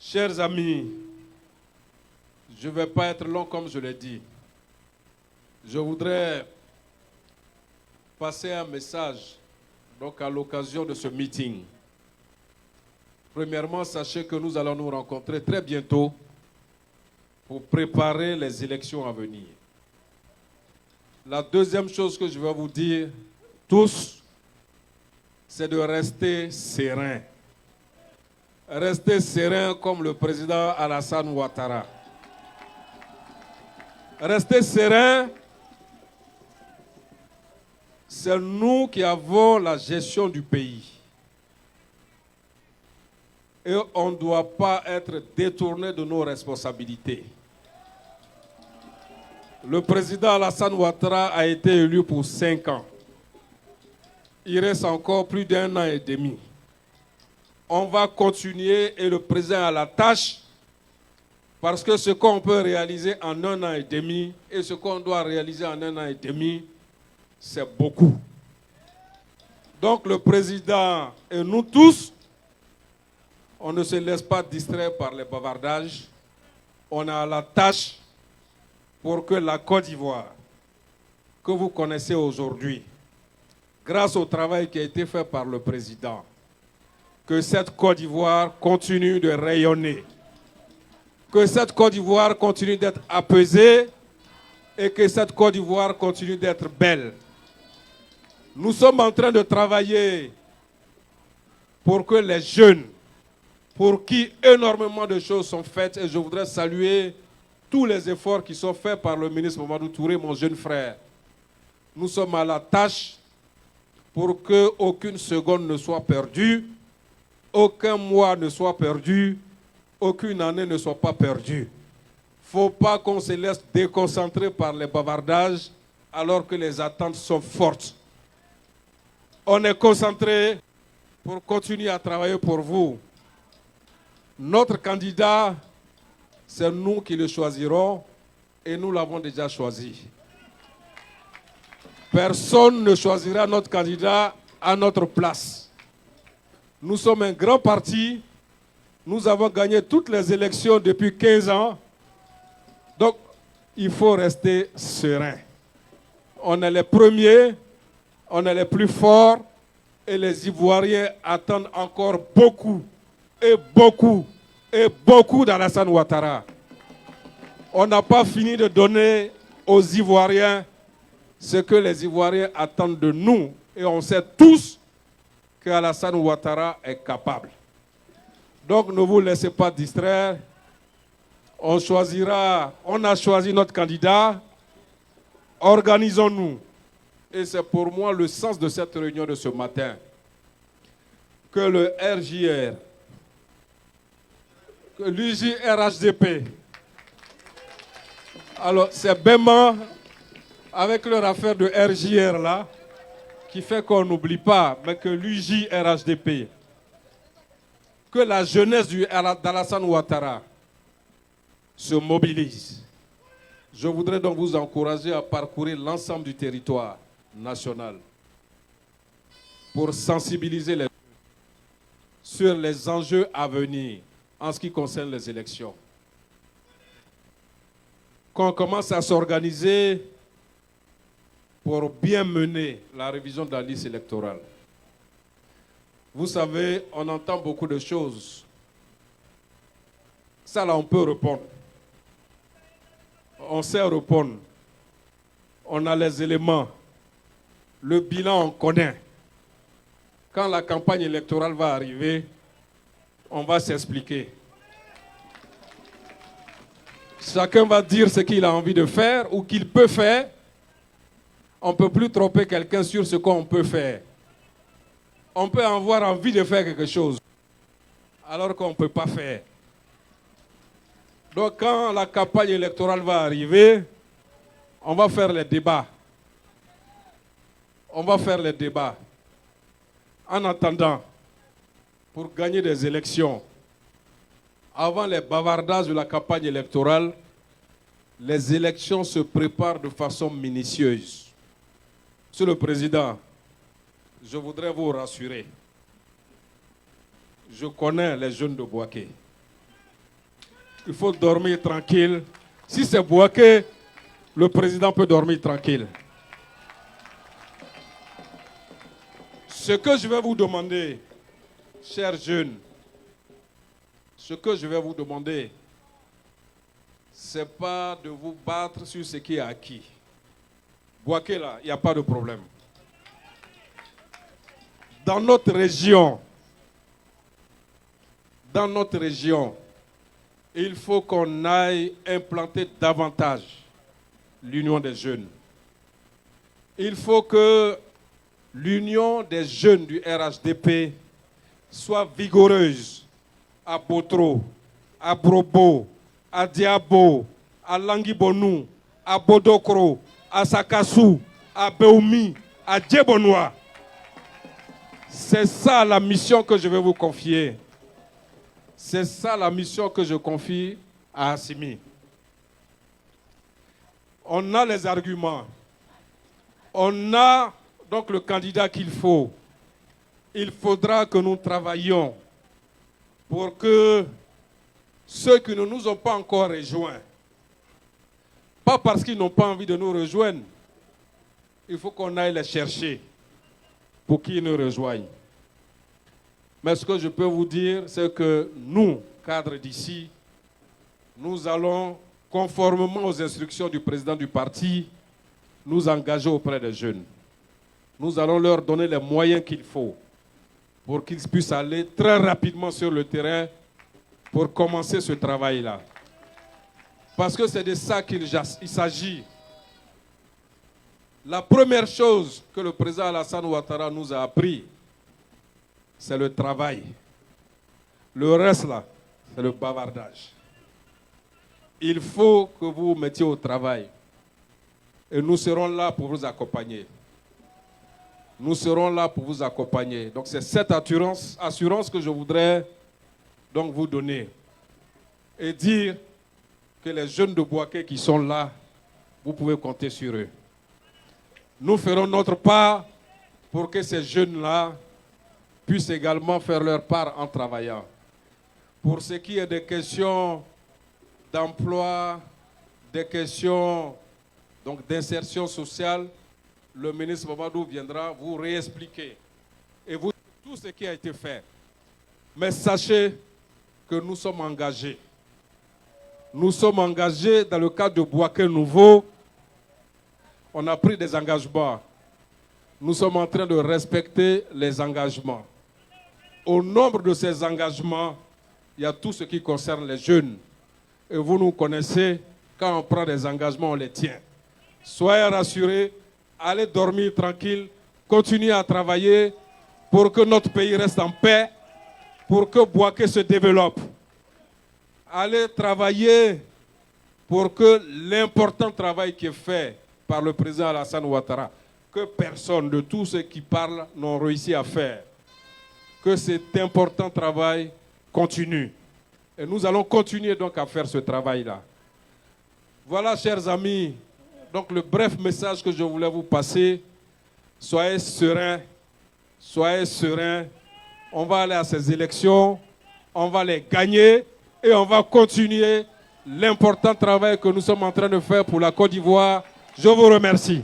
Chers amis, je ne vais pas être long comme je l'ai dit. Je voudrais passer un message donc, à l'occasion de ce meeting. Premièrement, sachez que nous allons nous rencontrer très bientôt pour préparer les élections à venir. La deuxième chose que je vais vous dire, tous, c'est de rester serein. Restez serein comme le président Alassane Ouattara. Restez serein. C'est nous qui avons la gestion du pays. Et on ne doit pas être détourné de nos responsabilités. Le président Alassane Ouattara a été élu pour 5 ans. Il reste encore plus d'1 an et demi. On va continuer et le président a la tâche parce que ce qu'on peut réaliser en 1 an et demi et ce qu'on doit réaliser en 1 an et demi, c'est beaucoup. Donc le président et nous tous, on ne se laisse pas distraire par les bavardages. On a la tâche pour que la Côte d'Ivoire, que vous connaissez aujourd'hui, grâce au travail qui a été fait par le président, que cette Côte d'Ivoire continue de rayonner, que cette Côte d'Ivoire continue d'être apaisée et que cette Côte d'Ivoire continue d'être belle. Nous sommes en train de travailler pour que les jeunes, pour qui énormément de choses sont faites, et je voudrais saluer tous les efforts qui sont faits par le ministre Mamadou Touré, mon jeune frère. Nous sommes à la tâche pour qu'aucune seconde ne soit perdue, aucun mois ne soit perdu, aucune année ne soit pas perdue. Il ne faut pas qu'on se laisse déconcentrer par les bavardages alors que les attentes sont fortes. On est concentré pour continuer à travailler pour vous. Notre candidat, c'est nous qui le choisirons et nous l'avons déjà choisi. Personne ne choisira notre candidat à notre place. Nous sommes un grand parti. Nous avons gagné toutes les élections depuis 15 ans. Donc, il faut rester serein. On est les premiers, on est les plus forts et les Ivoiriens attendent encore beaucoup et beaucoup et beaucoup d'Alassane Ouattara. On n'a pas fini de donner aux Ivoiriens ce que les Ivoiriens attendent de nous. Et on sait tous qu'Alassane Ouattara est capable. Donc ne vous laissez pas distraire. On a choisi notre candidat. Organisons-nous. Et c'est pour moi le sens de cette réunion de ce matin. Que le RJR, que l'UJRHDP, alors c'est Béman, avec leur affaire de RJR là, qui fait qu'on n'oublie pas, mais que l'UJRHDP, que la jeunesse d'Alassane Ouattara se mobilise. Je voudrais donc vous encourager à parcourir l'ensemble du territoire national pour sensibiliser les gens sur les enjeux à venir en ce qui concerne les élections. Qu'on commence à s'organiser pour bien mener la révision de la liste électorale. Vous savez, on entend beaucoup de choses. Ça là, on peut répondre. On sait répondre. On a les éléments. Le bilan, on connaît. Quand la campagne électorale va arriver, on va s'expliquer. Chacun va dire ce qu'il a envie de faire ou qu'il peut faire. On ne peut plus tromper quelqu'un sur ce qu'on peut faire. On peut avoir envie de faire quelque chose, alors qu'on ne peut pas faire. Donc quand la campagne électorale va arriver, on va faire les débats. On va faire les débats. En attendant, pour gagner des élections, avant les bavardages de la campagne électorale, les élections se préparent de façon minutieuse. Monsieur le Président, je voudrais vous rassurer. Je connais les jeunes de Bouaké. il faut dormir tranquille. Si c'est Bouaké, le président peut dormir tranquille. Ce que je vais vous demander, chers jeunes, ce que je vais vous demander, ce n'est pas de vous battre sur ce qui est acquis. Bouaké, là, il n'y a pas de problème. Dans notre région, il faut qu'on aille implanter davantage l'union des jeunes. Il faut que l'union des jeunes du RHDP soit vigoureuse à Botro, à Brobo, à Diabo, à Langibonou, à Bodokro, à Sakassou, à Beoumi, à Djebonoua. C'est ça la mission que je vais vous confier. C'est ça la mission que je confie à Assimi. On a les arguments. On a donc le candidat qu'il faut. Il faudra que nous travaillions pour que ceux qui ne nous ont pas encore rejoints, pas parce qu'ils n'ont pas envie de nous rejoindre, il faut qu'on aille les chercher pour qu'ils nous rejoignent. Mais ce que je peux vous dire, c'est que nous, cadres d'ici, nous allons, conformément aux instructions du président du parti, nous engager auprès des jeunes. Nous allons leur donner les moyens qu'il faut pour qu'ils puissent aller très rapidement sur le terrain pour commencer ce travail-là. Parce que c'est de ça qu'il s'agit. La première chose que le président Alassane Ouattara nous a appris, c'est le travail. Le reste, là, c'est le bavardage. Il faut que vous vous mettiez au travail. Et nous serons là pour vous accompagner. Nous serons là pour vous accompagner. Donc c'est cette assurance que je voudrais donc vous donner. Et dire que les jeunes de Bouaké qui sont là, vous pouvez compter sur eux. Nous ferons notre part pour que ces jeunes-là puissent également faire leur part en travaillant. Pour ce qui est des questions d'emploi, des questions d'insertion sociale, le ministre Mamadou viendra vous réexpliquer et vous dire tout ce qui a été fait. Mais sachez que nous sommes engagés. Nous sommes engagés dans le cadre de Bouaké Nouveau. On a pris des engagements. Nous sommes en train de respecter les engagements. Au nombre de ces engagements, il y a tout ce qui concerne les jeunes. Et vous nous connaissez, quand on prend des engagements, on les tient. Soyez rassurés, allez dormir tranquille, continuez à travailler pour que notre pays reste en paix, pour que Bouaké se développe. Allez travailler pour que l'important travail qui est fait par le président Alassane Ouattara, que personne de tous ceux qui parlent n'ont réussi à faire, que cet important travail continue. Et nous allons continuer donc à faire ce travail-là. Voilà, chers amis, donc le bref message que je voulais vous passer. Soyez sereins, on va aller à ces élections, on va les gagner et on va continuer l'important travail que nous sommes en train de faire pour la Côte d'Ivoire. Je vous remercie.